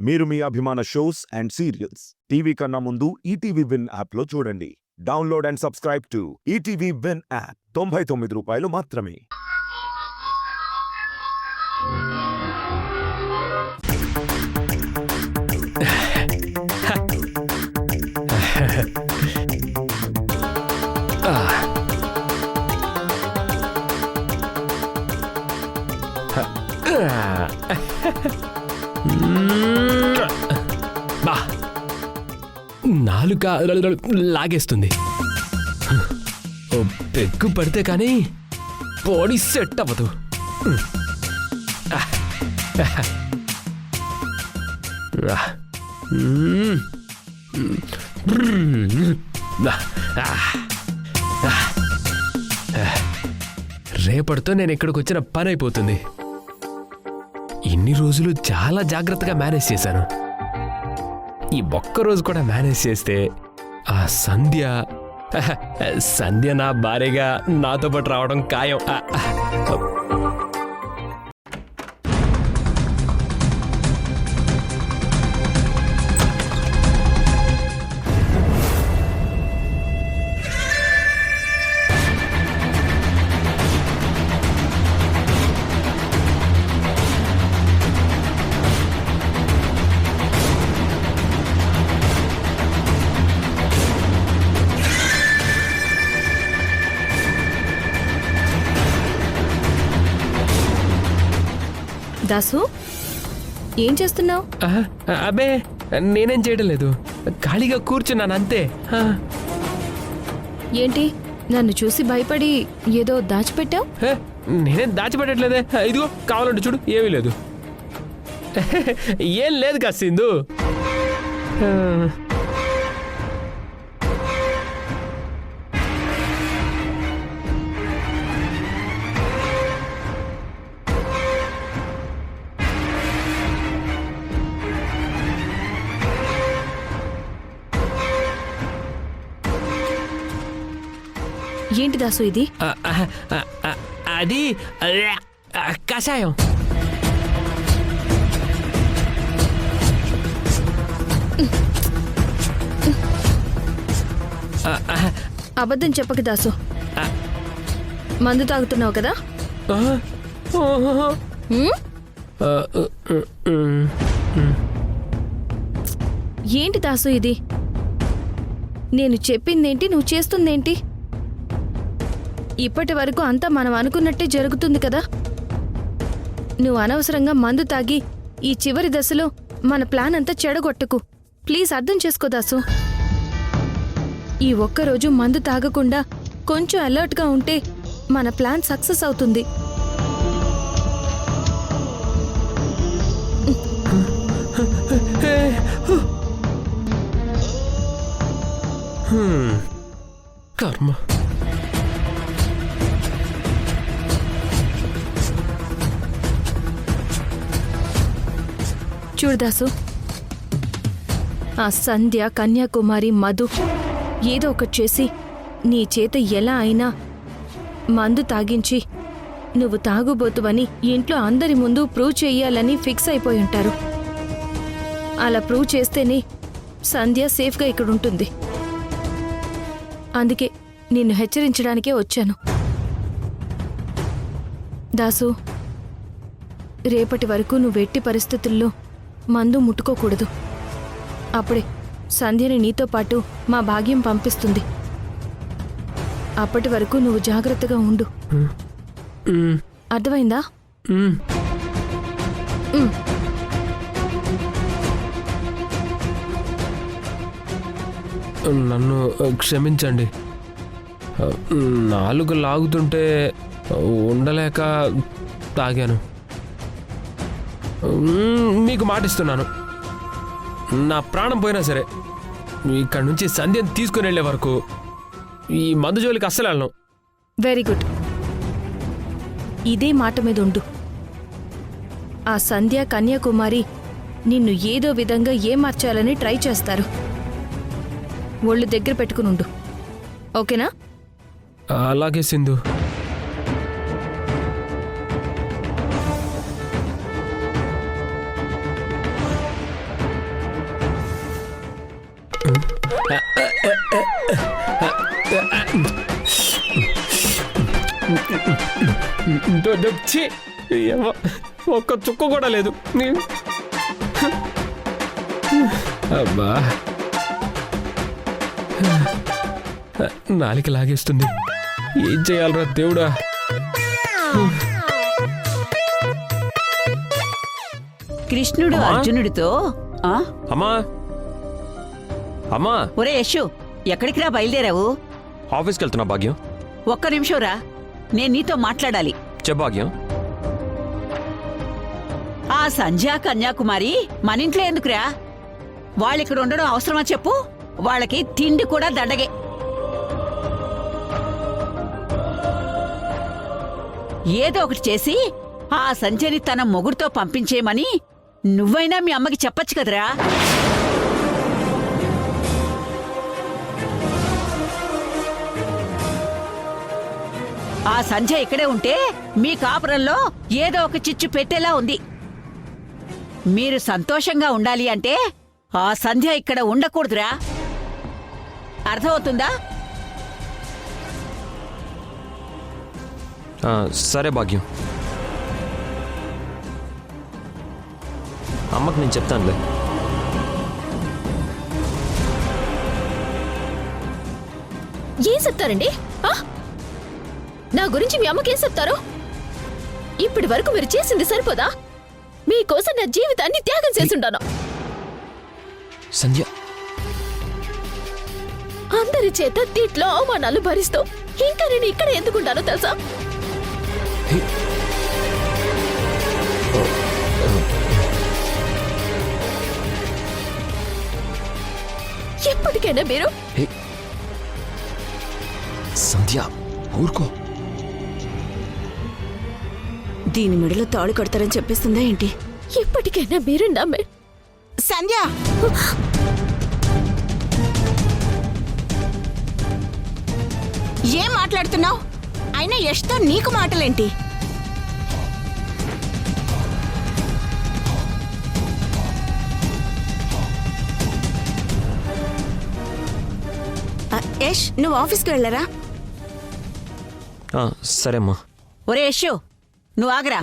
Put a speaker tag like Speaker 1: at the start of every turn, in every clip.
Speaker 1: మీరు మీ అభిమాన shows and serials TV కన్నా ముందు ఈటీవీ విన్ యాప్లో చూడండి. Download and subscribe to ETV win app. 99 రూపాయలు మాత్రమే.
Speaker 2: బా నాలుక లాగేస్తుంది. పెగ్గు పడితే కానీ బాడీ సెట్ అవ్వదు. రేపటితో నేను ఇక్కడికి వచ్చిన పని అయిపోతుంది. ఇన్ని రోజులు చాలా జాగ్రత్తగా మేనేజ్ చేశాను. ఈ ఒక్కరోజు కూడా మేనేజ్ చేస్తే ఆ సంధ్య నా భార్యగా నాతో పాటు రావడం ఖాయం.
Speaker 3: దాసు, ఏం చేస్తున్నావు?
Speaker 2: అబ్బే నేనేం చేయడం లేదు, ఖాళీగా కూర్చున్నాను అంతే.
Speaker 3: ఏంటి నన్ను చూసి భయపడి ఏదో దాచిపెట్టావు?
Speaker 2: నేనేం దాచిపెట్టట్లేదే. ఇదిగో కావాలంటే చూడు, ఏమీ లేదు. ఏం లేదు కదా సింధు.
Speaker 3: ఏంటి దాసు ఇది?
Speaker 2: అది కషాయం.
Speaker 3: అబద్ధం చెప్పక దాసు, మందు తాగుతున్నావు కదా? ఏంటి దాసు ఇది? నేను చెప్పిందేంటి, నువ్వు చేస్తుందేంటి? ఇప్పటి వరకు అంతా మనం అనుకున్నట్టే జరుగుతుంది కదా. నువ్వు అనవసరంగా మందు తాగి ఈ చివరి దశలో మన ప్లాన్ అంతా చెడగొట్టకు. ప్లీజ్ అర్థం చేసుకో దాసు. ఈ ఒక్కరోజు మందు తాగకుండా కొంచెం అలర్ట్గా ఉంటే మన ప్లాన్ సక్సెస్ అవుతుంది.
Speaker 2: కర్మ.
Speaker 3: చూడదాసు, ఆ సంధ్య, కన్యాకుమారి, మధు ఏదో ఒకటి చేసి నీ చేత ఎలా అయినా మందు తాగించి నువ్వు తాగుబోతువని ఇంట్లో అందరి ముందు ప్రూవ్ చెయ్యాలని ఫిక్స్ అయిపోయి ఉంటారు. అలా ప్రూవ్ చేస్తేనే సంధ్య సేఫ్గా ఇక్కడుంటుంది. అందుకే నిన్ను హెచ్చరించడానికే వచ్చాను. దాసు, రేపటి వరకు నువ్వు ఎట్టి పరిస్థితుల్లో మందు ముట్టుకోకూడదు. అప్పుడే సంధ్యని నీతో పాటు మా భాగ్యం పంపిస్తుంది. అప్పటి వరకు నువ్వు జాగ్రత్తగా ఉండు. అర్థమైందా?
Speaker 2: నన్ను క్షమించండి. నాలుగు లాగుతుంటే ఉండలేక తాగాను. మీకు మాటిస్తున్నాను, నా ప్రాణం పోయినా సరే ఇక్కడి నుంచి సంధ్యను తీసుకుని వెళ్ళే వరకు ఈ మందు జోలికి అస్సలు వెళ్ళను.
Speaker 3: Very good. ఇదే మాట మీద ఉండు. ఆ సంధ్య, కన్యాకుమారి నిన్ను ఏదో విధంగా ఏమార్చాలని ట్రై చేస్తారు. ఒళ్ళు దగ్గర పెట్టుకునుండు, ఓకేనా?
Speaker 2: అలాగే సింధు. ఛీ! ఏమో, ఒక్క చుక్క కూడా లేదు. అబ్బా, నాలిక లాగేస్తుంది. ఏం చేయాలరా దేవుడా?
Speaker 4: కృష్ణుడు అర్జునుడితో ఆ
Speaker 2: అమ్మా, అమ్మా,
Speaker 4: ఒరే యశు, ఎక్కడికి రా బయలుదేరావు?
Speaker 2: ఆఫీస్కి వెళ్తున్నా భాగ్యం.
Speaker 4: ఒక్క నిమిషం రా, నేను నీతో మాట్లాడాలి.
Speaker 2: భాగ్యం,
Speaker 4: ఆ సంధ్య కన్యాకుమారి మన ఇంట్లో ఎందుకురా? వాళ్ళిక్కడ ఉండడం అవసరమా చెప్పు? వాళ్ళకి తిండి కూడా దండగే. ఏదో ఒకటి చేసి ఆ సంధ్యని తన మొగుడుతో పంపించేయమని నువ్వైనా మీ అమ్మకి చెప్పచ్చు కదరా? ఆ సంధ్య ఇక్కడే ఉంటే మీ కాపురంలో ఏదో ఒక చిచ్చు పెట్టేలా ఉంది. మీరు సంతోషంగా ఉండాలి అంటే ఆ సంధ్య ఇక్కడ ఉండకూడదురా. అర్థమవుతుందా?
Speaker 5: సరే భాగ్యం, అమ్మకు నేను చెప్తానులే.
Speaker 3: ఏం చెప్తారండి? నా గురించి మీ అమ్మకేం చెప్తారు? ఇప్పటి వరకు మీరు చేసింది సరిపోదా? మీకోసం నా జీవితాన్ని త్యాగం చేసుంటాను.
Speaker 5: సంధ్య,
Speaker 3: అందరి చేత తిట్లో అవమానాలు భరిస్తూ ఇంకా నేను ఇక్కడ ఎందుకుంటానో తెలుసా? ఎప్పటికైనా మీరు
Speaker 5: సంధ్య ఊరుకో.
Speaker 6: దీని మెడలో తాళి కడతారని చెప్పేస్తుందా ఏంటి?
Speaker 3: ఎప్పటికైనా మీరు నమ్మే
Speaker 6: సంధ్య, ఏం మాట్లాడుతున్నావు? అయినా యష్తో నీకు మాటలేంటి? యష్, నువ్వు ఆఫీస్కి వెళ్ళరా?
Speaker 5: సరే అమ్మా.
Speaker 4: ఒరే యశు, నువ్వు ఆగరా.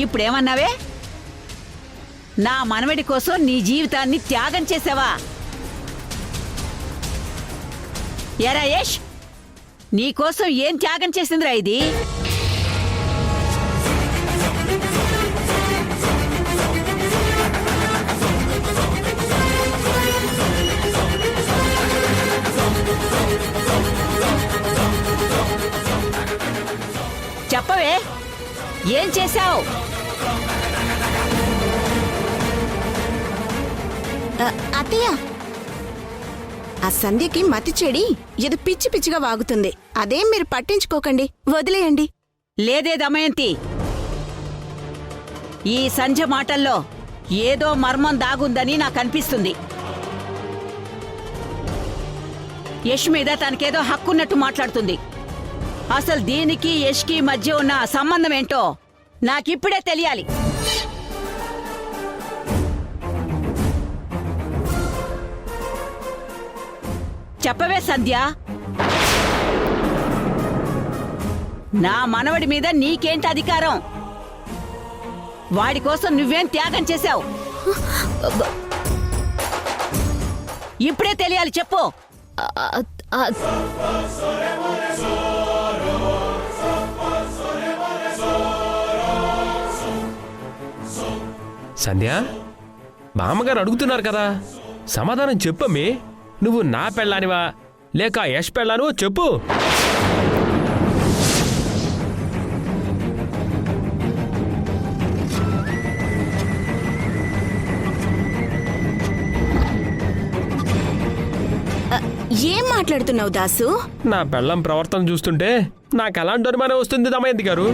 Speaker 4: ఇప్పుడేమన్నావే? నా మనవడి కోసం నీ జీవితాన్ని త్యాగం చేసావా? ఎరా యష్, నీకోసం ఏం త్యాగం చేసిందిరా ఇది? చెప్పవే, ఏం చేశావు?
Speaker 6: అత్తయ్య, ఆ సంధ్యకి మతి చెడి ఏదో పిచ్చి పిచ్చిగా వాగుతుంది. అదేం మీరు పట్టించుకోకండి, వదిలేయండి.
Speaker 4: లేదే దమయంతి, ఈ సంధ్య మాటల్లో ఏదో మర్మం దాగుందని నాకు అనిపిస్తుంది. యష్ మీద తనకేదో హక్కున్నట్టు మాట్లాడుతుంది. అసలు దీనికి యష్కి మధ్య ఉన్న సంబంధం ఏంటో నాకిప్పుడే తెలియాలి. చెప్పవే సంధ్య, నా మనవడి మీద నీకేంటి అధికారం? వాడి కోసం నువ్వేం త్యాగం చేశావు? ఇప్పుడే తెలియాలి, చెప్పు.
Speaker 2: సంధ్య, మామగారు అడుగుతున్నారు కదా, సమాధానం చెప్పమ్మి. నువ్వు నా పెళ్ళానివా లేక యష్ పెళ్ళానివో చెప్పు.
Speaker 6: ఏం మాట్లాడుతున్నావు దాసు?
Speaker 2: నా పెళ్ళం ప్రవర్తన చూస్తుంటే నాకు ఎలాంటి అనుమానం వస్తుంది దమయంతి గారు?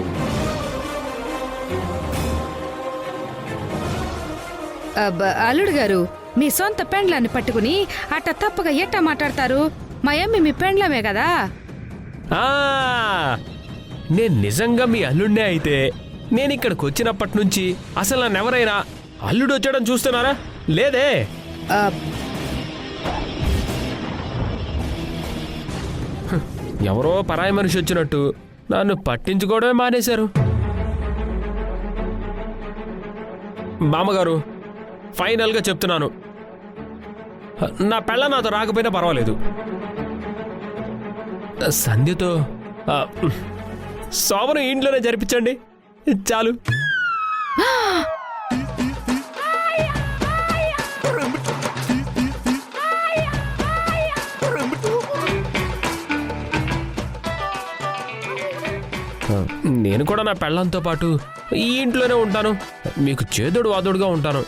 Speaker 7: అల్లుడు గారు, మీ సొంత పెండ్లాన్ని పట్టుకుని అట్ట తప్పగా ఎట్టా మాట్లాడతారు? మా అమ్మి మీ పెండ్లమే కదా.
Speaker 2: నేను నిజంగా మీ అల్లుడినే అయితే నేను ఇక్కడికి వచ్చినప్పటి నుంచి అసలు నన్నెవరైనా అల్లుడు వచ్చాడని చూస్తున్నారా? లేదే. ఎవరో పరాయి మనిషి వచ్చినట్టు నన్ను పట్టించుకోవడమే మానేశారు. బామ్మగారు, ఫైనల్గా చెప్తున్నాను, నా పెళ్ళ నాతో రాకపోయినా పర్వాలేదు. సంధ్యతో శోభను ఇంట్లోనే జరిపించండి చాలు. నేను కూడా నా పెళ్ళంతో పాటు ఈ ఇంట్లోనే ఉంటాను. మీకు చేదుడు వాదుడుగా ఉంటాను.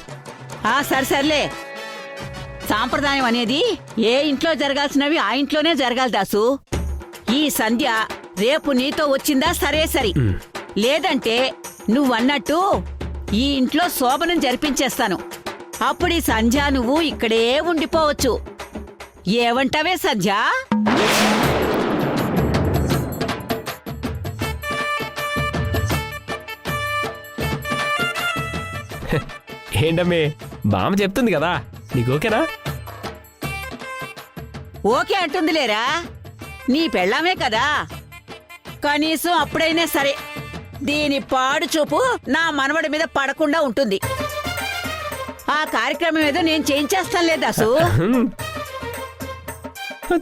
Speaker 4: సరే సర్లే, సాంప్రదాయం అనేది ఏ ఇంట్లో జరగాల్సినవి ఆ ఇంట్లోనే జరగాలి దాసు. ఈ సంధ్య రేపు నీతో వచ్చిందా సరే సరి, లేదంటే నువ్వన్నట్టు ఈ ఇంట్లో శోభనం జరిపించేస్తాను. అప్పుడు ఈ సంధ్య నువ్వు ఇక్కడే ఉండిపోవచ్చు. ఏమంటావే సంధ్య?
Speaker 2: ఏంటమ్మే, బామ్మ చెప్తుంది కదా, నీకు ఓకేనా?
Speaker 4: ఓకే అంటుందిలేరా, నీ పెళ్ళామే కదా. కనీసం అప్పుడైనా సరే దీని పాడు చూపు నా మనవడి మీద పడకుండా ఉంటుంది. ఆ కార్యక్రమం ఏదో నేను చేయించేస్తానులే దాసు.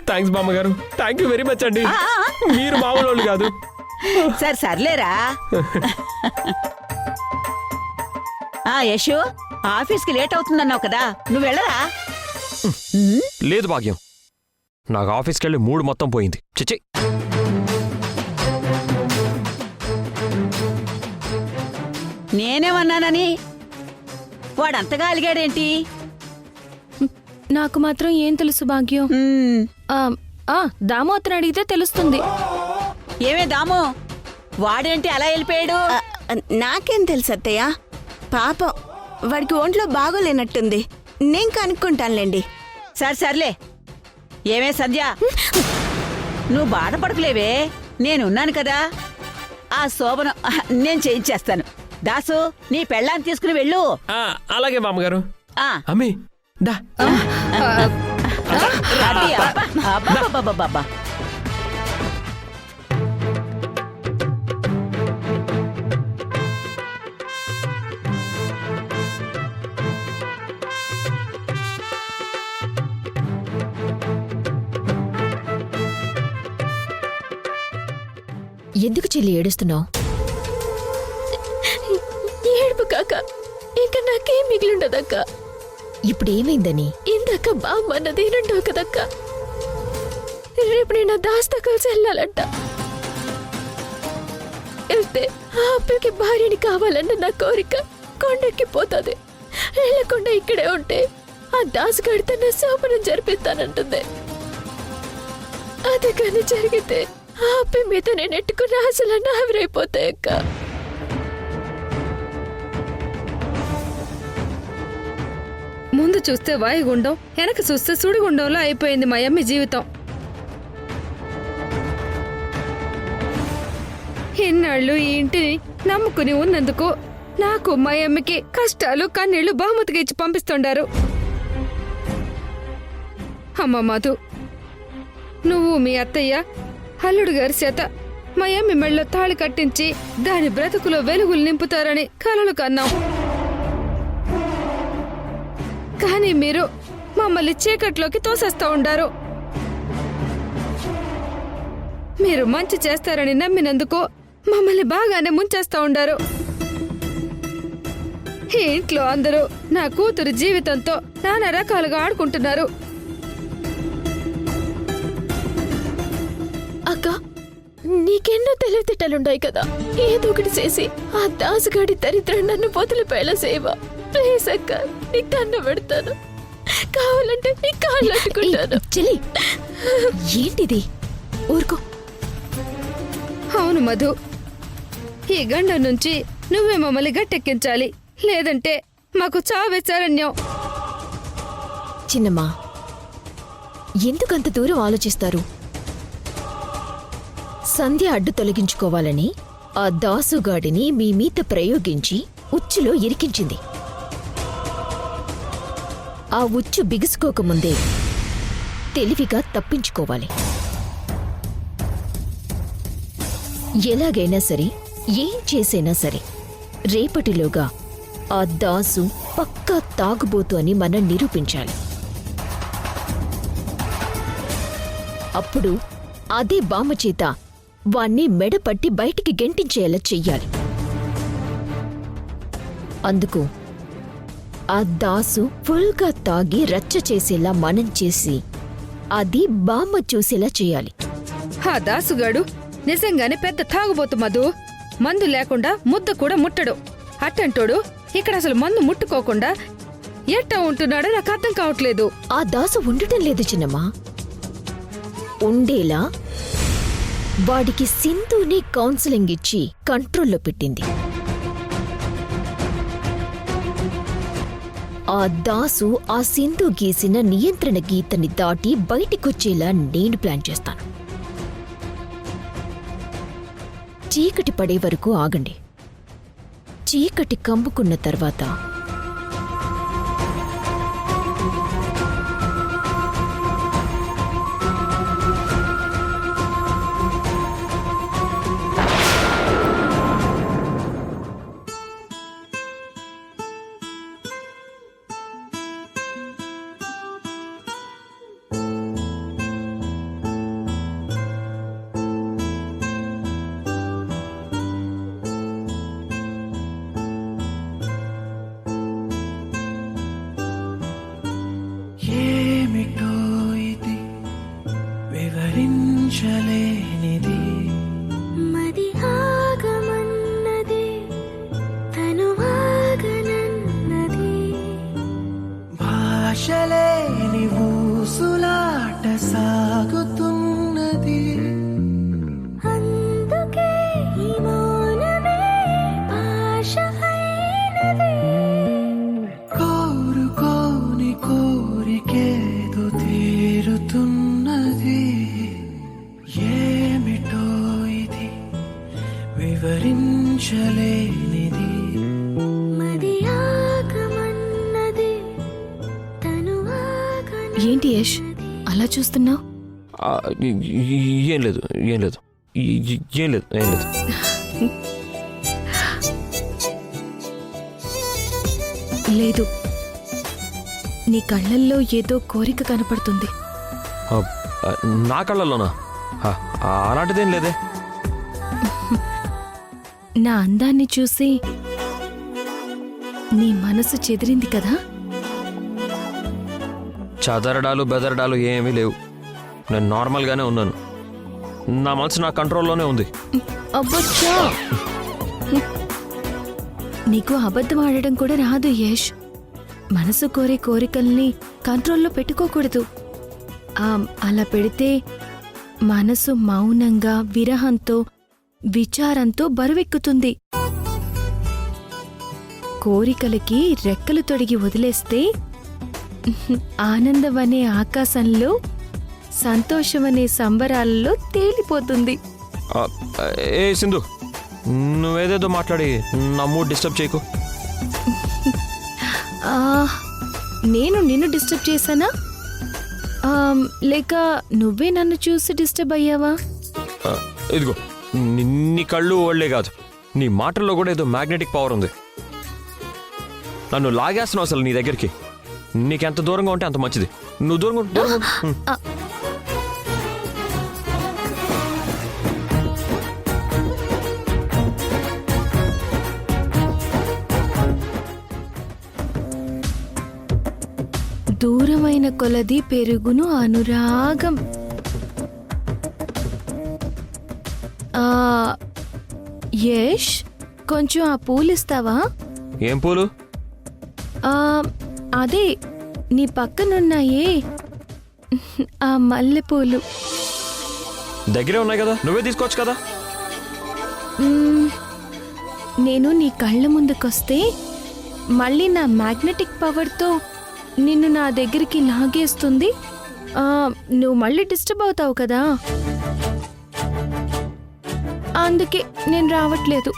Speaker 2: థ్యాంక్స్ బామ్మగారు, థ్యాంక్ యూ వెరీ మచ్ అండి. మీరు మామూలు కాదు.
Speaker 4: సరే సర్లేరా. యశు, ఆఫీస్కి లేట్ అవుతుందన్నావు కదా, నువ్వు వెళ్ళరా?
Speaker 5: లేదు భాగ్యం, నాకు ఆఫీస్కి వెళ్ళి మూడు మొత్తం పోయింది. చిచ్చి,
Speaker 4: నేనేమన్నానని వాడంతగా అలిగాడేంటి?
Speaker 3: నాకు మాత్రం ఏం తెలుసు భాగ్యం. దాము అతను అడిగితే తెలుస్తుంది.
Speaker 4: ఏమే దాము, వాడేంటి అలా వెళ్ళిపోయాడు?
Speaker 6: నాకేం తెలుసు అత్తయ్య, పాపం వాడికి ఒంట్లో బాగోలేనట్టుంది. నేను కనుక్కుంటానులేండి.
Speaker 4: సరే సర్లే. ఏమే సంధ్య, నువ్వు బాధపడకులేవే, నేనున్నాను కదా. ఆ శోభనం నేను చేయించేస్తాను. దాసు, నీ పెళ్ళాన్ని తీసుకుని వెళ్ళు.
Speaker 2: అలాగే మామగారు. అమ్మి దా.
Speaker 4: అది అబ్బా.
Speaker 8: ఎందుకు చెల్లి ఏడుస్తున్నావు?
Speaker 3: ఏడుపు కాక ఇంకా నాకేం మిగిలిండదక్క.
Speaker 8: ఇప్పుడు ఏమైందని?
Speaker 3: ఇందాక బామ్మన్నది రెండో కదక్క. రేపు నేను దాస్తా కలిసి వెళ్ళాలంట. వెళ్తే ఆ అబ్బాయికి భార్యని కావాలన్న నా కోరిక కొండెక్కిపోతుంది. వెళ్ళకుండా ఇక్కడే ఉంటే ఆ దాసుగాడితో నా శోభనం జరిపిస్తానంటుంది. అది కానీ జరిగితే ఆ అబ్బాయి మీద నేను ఎట్టుకున్న ఆశలన్నీ ఆవిరైపోతాయక్క.
Speaker 7: ముందు చూస్తే వాయుగుండం, వెనక చూస్తే సుడిగుండంలో అయిపోయింది మా అమ్మ జీవితం. ఎన్నాళ్ళు ఈ ఇంటిని నమ్ముకుని ఉన్నందుకు నాకు మా అమ్మకి కష్టాలు కన్నీళ్లు బహుమతిగా ఇచ్చి పంపిస్తుండారు. అమ్మ మధు, నువ్వు మీ అత్తయ్య అల్లుడు గారి చేత మా అమ్మ మెళ్ళలో తాళి కట్టించి దాని బ్రతుకులో వెలుగులు నింపుతారని కలలు కన్నాం. కానీ మీరు మమ్మల్ని చీకట్లోకి తోసేస్తా ఉండారు. మీరు మంచి చేస్తారని నమ్మినందుకు మమ్మల్ని బాగానే ముంచేస్తా ఉండారు. ఈ ఇంట్లో అందరూ నా కూతురు జీవితంతో నానా రకాలుగా ఆడుకుంటున్నారు.
Speaker 3: అక్క, నీకెన్నో తెలివితేటలుండాయి కదా, ఏదో ఒకటి చేసి ఆ దాసుగాడి దరిద్ర నన్ను వదిలిపోయేలా సేవా. ప్లీజ్ అక్క, నీకు దండ పెడతాను. కావాలంటే నీ కాళ్ళు అట్టుకుంటాను.
Speaker 8: చెల్లి, ఏంటిది? ఊరుకో.
Speaker 7: అవును మధు, ఈ గండం నుంచి నువ్వే మమ్మల్ని గట్టెక్కించాలి, లేదంటే మాకు చావే శరణ్యం.
Speaker 8: చిన్నమ్మా, ఎందుకంత దూరం ఆలోచిస్తారు? సంధ్య అడ్డు తొలగించుకోవాలని ఆ దాసుగాడిని మీ మీద ప్రయోగించి ఉచ్చులో ఇరికించింది. ఆ ఉచ్చు బిగుసుకోకముందే తెలివిగా తప్పించుకోవాలి. ఎలాగైనా సరే ఏం చేసైనా సరే రేపటిలోగా ఆ దాసు పక్కా తాగుబోతు అని మనం నిరూపించాలి. అప్పుడు అదే బామ్మ చేత వాణ్ణి మెడపట్టి బయటికి గెంటించేలా చెయ్యాలి. అందుకు ఆ దాసు ఫుల్గా తాగి రచ్చ చేసేలా మనం చేసి అది బామ్మ చూసేలా చేయాలి.
Speaker 7: ఆ దాసుగాడు నిజంగానే పెద్ద తాగుబోతు మధు. మందు లేకుండా ముద్ద కూడా ముట్టడు. అట్టంటోడు ఇక్కడ అసలు మందు ముట్టుకోకుండా ఎట్టా ఉంటున్నాడో నాకు అర్థం కావట్లేదు.
Speaker 8: ఆ దాసు ఉండటం లేదు చిన్నమ్మా. ఉండేలా వాడికి సింధుని కౌన్సిలింగ్ ఇచ్చి కంట్రోల్లో పెట్టింది. ఆ దాసు ఆ సింధు గీసిన నియంత్రణ గీతని దాటి బయటికొచ్చేలా నేను ప్లాన్ చేస్తాను. చీకటి పడే వరకు ఆగండి. చీకటి కమ్ముకున్న తర్వాత
Speaker 9: ఏమిటో ఇది వివరించలేనిది,
Speaker 10: మది ఆగమన్నది తను ఆగనన్నది,
Speaker 9: భాషలేని ఊసులాట సాగుతున్నది.
Speaker 10: అందుకే ఈ మౌనమే భాష అయినది.
Speaker 9: కోరుకోని కోరికేదో తీరుతున్నది. ఏమిటో ఇది వివరించలేనిది,
Speaker 10: మది ఆగమన్నది తను ఆగనన్నది.
Speaker 3: ఏంటి యష్ అలా చూస్తున్నావు?
Speaker 5: ఏం లేదు ఏం లేదు ఏం లేదు ఏం లేదు.
Speaker 3: లేదు, నీ కళ్ళల్లో ఏదో కోరిక కనపడుతుంది.
Speaker 5: ఆ, నా కళ్ళల్లోనా? అలాంటిదేం లేదే.
Speaker 3: నా అందాన్ని చూసి నీ మనసు చెదిరింది కదా?
Speaker 5: చదరడాలు బెదరడాలు ఏమీ లేవు. నేను నార్మల్గానే ఉన్నాను. నా మనసు నా కంట్రోల్లోనే ఉంది.
Speaker 3: అబ్బచ్చా, నీకు అబద్ధం ఆడడం కూడా రాదు యష్. మనసు కోరే కోరికల్ని కంట్రోల్లో పెట్టుకోకూడదు. అలా పెడితే మనసు మౌనంగా విరహంతో విచారంతో బరువెక్కుతుంది. కోరికలకి రెక్కలు తొడిగి వదిలేస్తే ఆనందమనే ఆకాశంలో సంతోషమనే సంబరాలలో తేలిపోతుంది.
Speaker 5: ఏ సింధు, నువ్వేదేదో మాట్లాడి నా మూడ్ డిస్టర్బ్ చేయకు.
Speaker 3: నేను నిన్ను డిస్టర్బ్ చేశానా? లేక నువ్వే నన్ను చూసి డిస్టర్బ్ అయ్యావా?
Speaker 5: ఇదిగో నీ కళ్ళు ఓళ్లే కాదు, నీ మాటల్లో కూడా ఏదో మ్యాగ్నెటిక్ పవర్ ఉంది. నన్ను లాగేస్తున్నావు అసలు నీ దగ్గరికి. నీకెంత దూరంగా ఉంటే అంత మంచిది. నువ్వు దూరంగా
Speaker 3: దూరమైన కొలది పెరుగును అనురాగం. యష్, కొంచెం ఆ పూలిస్తావా?
Speaker 5: ఏం పూలు?
Speaker 3: అదే నీ పక్కనున్నాయే ఆ మల్లెపూలు.
Speaker 5: దగ్గరే ఉన్నాయి కదా, నువ్వే తీసుకోవచ్చు కదా.
Speaker 3: నేను నీ కళ్ళ ముందుకొస్తే మళ్ళీ నా మ్యాగ్నెటిక్ పవర్తో నిన్ను నా దగ్గరికి లాగేస్తుంది. నువ్వు మళ్ళీ డిస్టర్బ్ అవుతావు కదా, అందుకే నేను రావట్లేదు.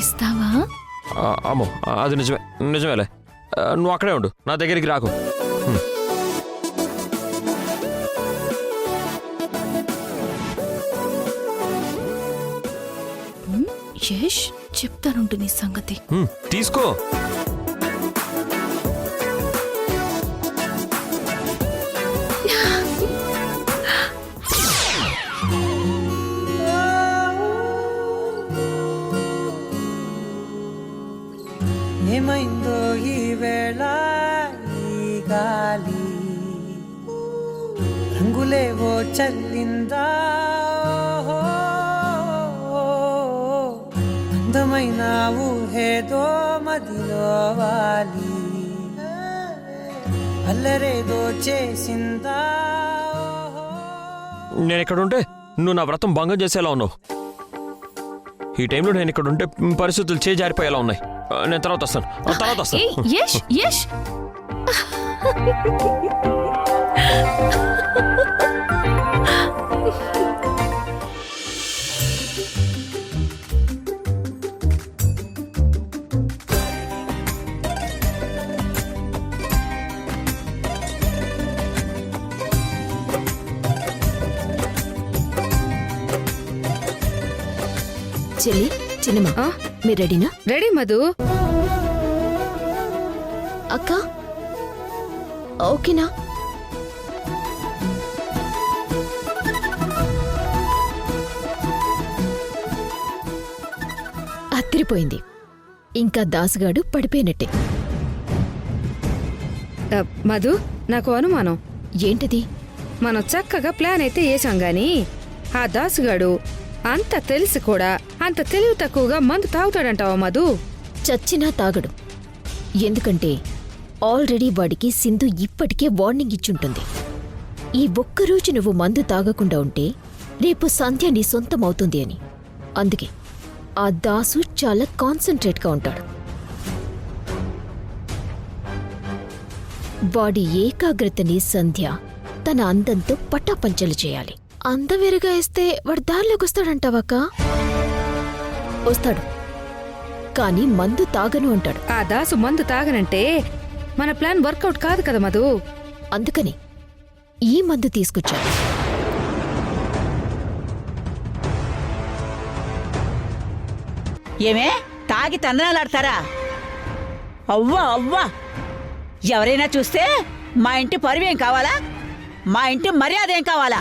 Speaker 3: ఇస్తావా?
Speaker 5: అమ్మో, అది నిజమేలే. నువ్వు అక్కడే ఉండు, నా దగ్గరికి రాకు.
Speaker 3: యష్ చెప్తానుంటు నీ సంగతి.
Speaker 5: తీసుకో.
Speaker 9: ఏమైందో ఈ వేళ ఈ గాలి రంగులేవో చల్లిందా అందమైన ఊహేదో మదిలో వాలి అల్లరేదో చేసిందా.
Speaker 5: నేను ఇక్కడ ఉంటే నువ్వు నా వ్రతం భంగం చేసేలా ఉన్నావు. ఈ టైంలో నేను ఇక్కడ ఉంటే పరిస్థితులు చేజారిపోయేలా ఉన్నాయి. నేను తర్వాత వస్తాను.
Speaker 3: ఏయ్, యష్ యష్
Speaker 8: చెల్లి చిన్నమ్మ
Speaker 7: ఆ?
Speaker 8: మీరు రెడీనా?
Speaker 7: రెడీ మధు.
Speaker 8: అక్క ఓకేనా? అత్తిరిపోయింది. ఇంకా దాసుగాడు పడిపోయినట్టే.
Speaker 7: మధు నాకు అనుమానం.
Speaker 8: ఏంటిది?
Speaker 7: మనం చక్కగా ప్లాన్ అయితే వేసాం గాని ఆ దాసుగాడు అంత తెలిసి కూడా అంత తెలివి తక్కువగా మందు తాగుతాడంటావా మధు?
Speaker 8: చచ్చినా తాగడు. ఎందుకంటే ఆల్రెడీ వాడికి సింధు ఇప్పటికే వార్నింగ్ ఇచ్చుంటుంది. ఈ ఒక్కరోజు నువ్వు మందు తాగకుండా ఉంటే రేపు సంధ్య నీ సొంతమవుతుంది అని. అందుకే ఆ దాసు చాలా కాన్సంట్రేట్గా ఉంటాడు. వాడి ఏకాగ్రతని సంధ్య తన అందంతో పటాపంచలు చేయాలి. అందవేరుగా ఇస్తే వాడు దారిలోకి వస్తాడంటావాక? వస్తాడు, కానీ మందు తాగను అంటాడు.
Speaker 7: ఆ దాసు మందు తాగనంటే మన ప్లాన్ వర్కౌట్ కాదు కదా మధు.
Speaker 8: అందుకని ఈ మందు తీసుకొచ్చాడు.
Speaker 4: ఏమే తాగి తందనాలాడతారా? అవ్వా అవ్వా, ఎవరైనా చూస్తే మా ఇంటి పరువేం కావాలా? మా ఇంటి మర్యాద ఏం కావాలా?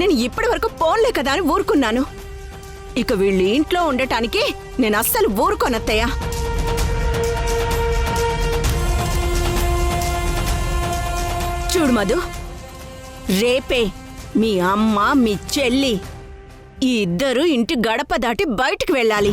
Speaker 6: నేను ఇప్పటి వరకు పోన్లే కదా అని ఊరుకున్నాను. ఇక వీళ్ళు ఇంట్లో ఉండటానికి నేను అస్సలు ఊరుకోనత్తయ్యా. చూడు మధు, రేపే మీ అమ్మ మీ చెల్లి ఈ ఇద్దరు ఇంటి గడప దాటి బయటికి వెళ్ళాలి.